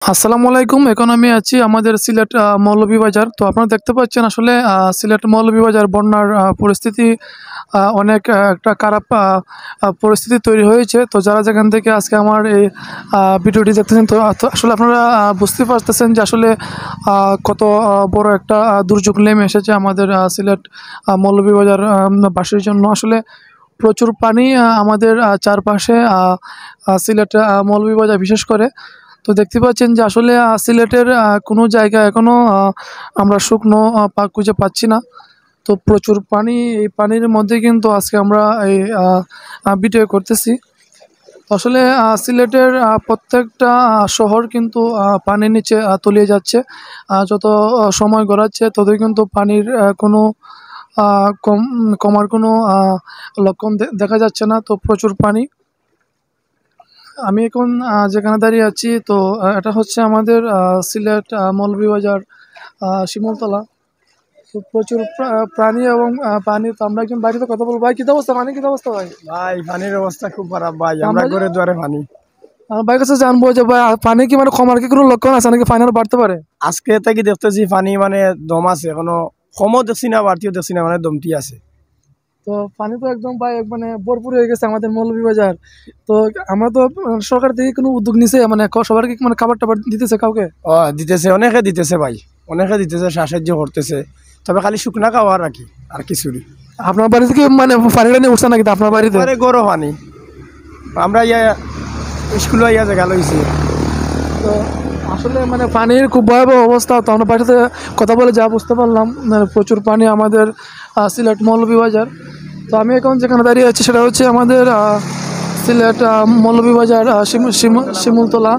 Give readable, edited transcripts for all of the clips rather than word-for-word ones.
আসসালামু আলাইকুম। এখন আমি আছি আমাদের সিলেট মৌলভীবাজার। তো আপনারা দেখতে পাচ্ছেন আসলে সিলেট মৌলভীবাজার বন্যার পরিস্থিতি অনেক একটা খারাপ পরিস্থিতি তৈরি হয়েছে। তো যারা যেখান থেকে আজকে আমার এই ভিডিওটি দেখতেছেন, তো আসলে আপনারা বুঝতে পারতেছেন যে আসলে কত বড় একটা দুর্যোগ নেমে এসেছে আমাদের সিলেট মৌলভীবাজার বাসীর জন্য। আসলে প্রচুর পানি আমাদের চারপাশে, সিলেট মৌলভীবাজার বিশেষ করে। তো দেখতে পাচ্ছেন যে আসলে সিলেটের কোনো জায়গা এখনও আমরা শুকনো খুঁজে পাচ্ছি না। তো প্রচুর পানি, এই পানির মধ্যে কিন্তু আজকে আমরা এই ভিডিও করতেছি। তো আসলে সিলেটের প্রত্যেকটা শহর কিন্তু পানির নিচে তলিয়ে যাচ্ছে। যত সময় গড়াচ্ছে ততই কিন্তু পানির কোনো কমার কোনো লক্ষণ দেখা যাচ্ছে না। তো প্রচুর পানি। আমি এখন যেখানে দাঁড়িয়ে আছি, তো এটা হচ্ছে আমাদের সিলেট মৌলভীবাজার শিমুলতলা। তো প্রচুর প্রাণী এবং পানি। তো আমরা একজন বাড়িতে কথা বলবো। ভাই, কী অবস্থা? পানি কী অবস্থা ভাই? ভাই পানির অবস্থা খুব খারাপ ভাই, আমরা আমরা ঘরে দুয়ারে পানি। আমার ভাইয়ের কাছে জানবো যে ভাই, পানি কি মানে কমার কি কোনো লক্ষণ আছে নাকি পানি আরো বাড়তে পারে? আজকে থেকে দেখতেছি পানি মানে দম আছে, এখনো কমও দেখছি না বাড়তিও দেখছি না, মানে দমটি আছে। তো পানি তো একদম ভাই মানে ভরপুর হয়ে গেছে আমাদের মৌলভীবাজার। তো আমরা তো সরকার থেকে কোনো উদ্যোগ নিছে, মানে সবারকে মানে খাবার টাবার দিতেছে কাউকে? ও দিতেছে, অনেকে দিতেছে ভাই, অনেকে দিতেছে, সাহায্য করতেছে। তবে খালি শুকনা খাওয়া রাখি আর কিছু নেই। আপনার বাড়িতে কি মানে পানিটা নিয়ে উঠছে নাকি আপনার বাড়িতে? পরে গরম পানি আমরা ইয়া স্কুলে ইয়া জায়গা লইছি। তো আসলে মানে পানির খুব ভয়াবহ অবস্থা। তো আমরা বাড়িতে কথা বলে যা বুঝতে পারলাম, মানে প্রচুর পানি আমাদের সিলেট মৌলভীবাজার। তো আমি এখন যেখানে দাঁড়িয়ে আছি সেটা হচ্ছে আমাদের সিলেট মৌলভীবাজার শিমুলতলা।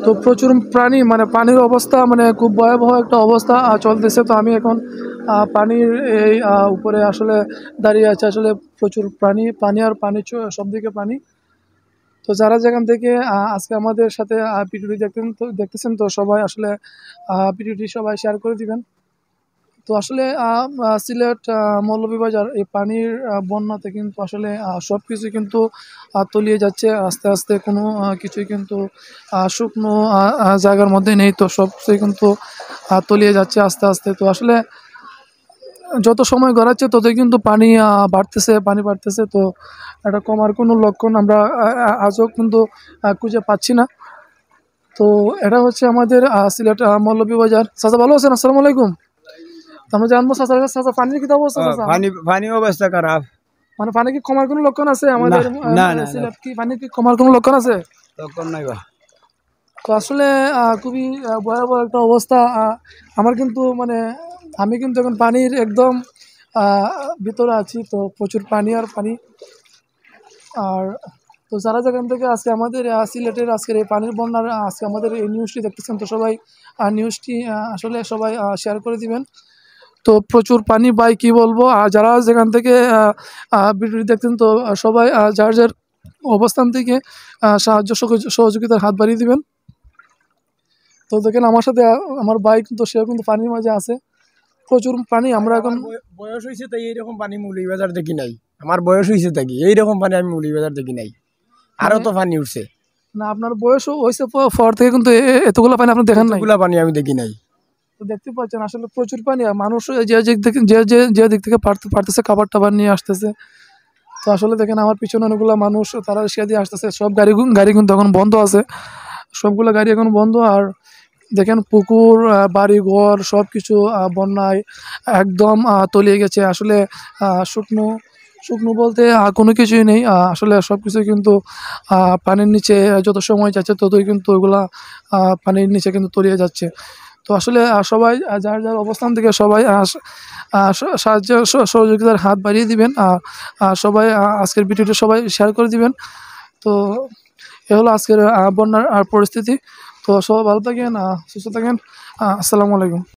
তো প্রচুর প্রাণী, মানে পানির অবস্থা মানে খুব ভয়াবহ একটা অবস্থা চলতেছে। তো আমি এখন পানির এই উপরে আসলে দাঁড়িয়ে আছি। আসলে প্রচুর পানি আর পানি, সব দিকে পানি। তো যারা যেখান থেকে আজকে আমাদের সাথে ভিডিওটি দেখতেছেন, তো সবাই আসলে ভিডিওটি সবাই শেয়ার করে দিবেন। তো আসলে সিলেট মৌলভীবাজার এই পানির বন্যাতে কিন্তু আসলে সব কিছু কিন্তু তলিয়ে যাচ্ছে আস্তে আস্তে। কোনো কিছুই কিন্তু শুকনো জায়গার মধ্যে নেই। তো সব কিছুই কিন্তু তলিয়ে যাচ্ছে আস্তে আস্তে। তো আসলে যত সময় গড়াচ্ছে ততই কিন্তু পানি বাড়তেছে। তো এটা কমার কোনো লক্ষণ আমরা আজও কিন্তু খুঁজে পাচ্ছি না। তো এটা হচ্ছে আমাদের সিলেট মৌলভীবাজার। চাচা ভালো আছেন? আসসালামু আলাইকুম। তো আমরা জানবো চাচা পানির কি অবস্থা চাচা? পানি অবস্থা খারাপ। মানে পানি কি কমার কোনো লক্ষণ আছে না আমাদের না না, সিলেট কি পানি কি কমার কোনো লক্ষণ আছে? তখন নাই বা। তো আসলে খুবই ভয়াবহ একটা অবস্থা। আমার কিন্তু মানে আমি কিন্তু এখন পানির একদম আহ, ভিতরে আছি। তো প্রচুর পানি আর পানি। আর তো যারা যেখান থেকে আজকে আমাদের সিলেটের আজকের এই পানির বন্যার আজকে আমাদের এই নিউজটি দেখতেছেন, তো সবাই নিউজটি আসলে সবাই শেয়ার করে দিবেন। তো প্রচুর পানি ভাই, কি বলবো। আর যারা যেখান থেকে ভিডিওটি দেখতেন, তো সবাই যার যার অবস্থান থেকে সাহায্য সহযোগিতার হাত বাড়িয়ে দিবেন। তো দেখেন আমার সাথে আমার ভাই কিন্তু, সেও কিন্তু পানির মাঝে আছে। প্রচুর পানি। আমরা এখন বয়স হয়েছে তাই এইরকম পানি মৌলভীবাজার দেখি নাই। আমার বয়স হয়েছে তাই এইরকম পানি আমি মৌলভীবাজার দেখি নাই। আরো তো পানি উঠছে, না, আপনার বয়স হয়েছে পর থেকে কিন্তু এতগুলো পানি আপনি দেখেন নাই। এতগুলা পানি আমি দেখি নাই। তো দেখতে পাচ্ছেন আসলে প্রচুর পানি। আর মানুষ যে দিক থেকে পারতেছে খাবার টাবার নিয়ে আসতেছে। তো আসলে দেখেন আমার পিছনে অনেকগুলো মানুষ, তারা সে দিয়ে আসতেছে। সব গাড়ি কিন্তু এখন বন্ধ আছে, সবগুলো গাড়ি এখন বন্ধ। আর দেখেন পুকুর, বাড়ি ঘর সব কিছু বন্যায় একদম তলিয়ে গেছে। আসলে শুকনো শুকনো বলতে কোনো কিছুই নেই। আসলে সব কিছুই কিন্তু পানির নিচে যত সময় যাচ্ছে ততই কিন্তু ওইগুলা পানির নিচে কিন্তু তলিয়ে যাচ্ছে। তো আসলে সবাই যার যার অবস্থান থেকে সবাই সাহায্য সহযোগিতার হাত বাড়িয়ে দিবেন। সবাই আজকের ভিডিওটি সবাই শেয়ার করে দিবেন। তো এ হলো আজকের বন্যার পরিস্থিতি। তো সবাই ভালো থাকেন, সুস্থ থাকেন। আসসালামু আলাইকুম।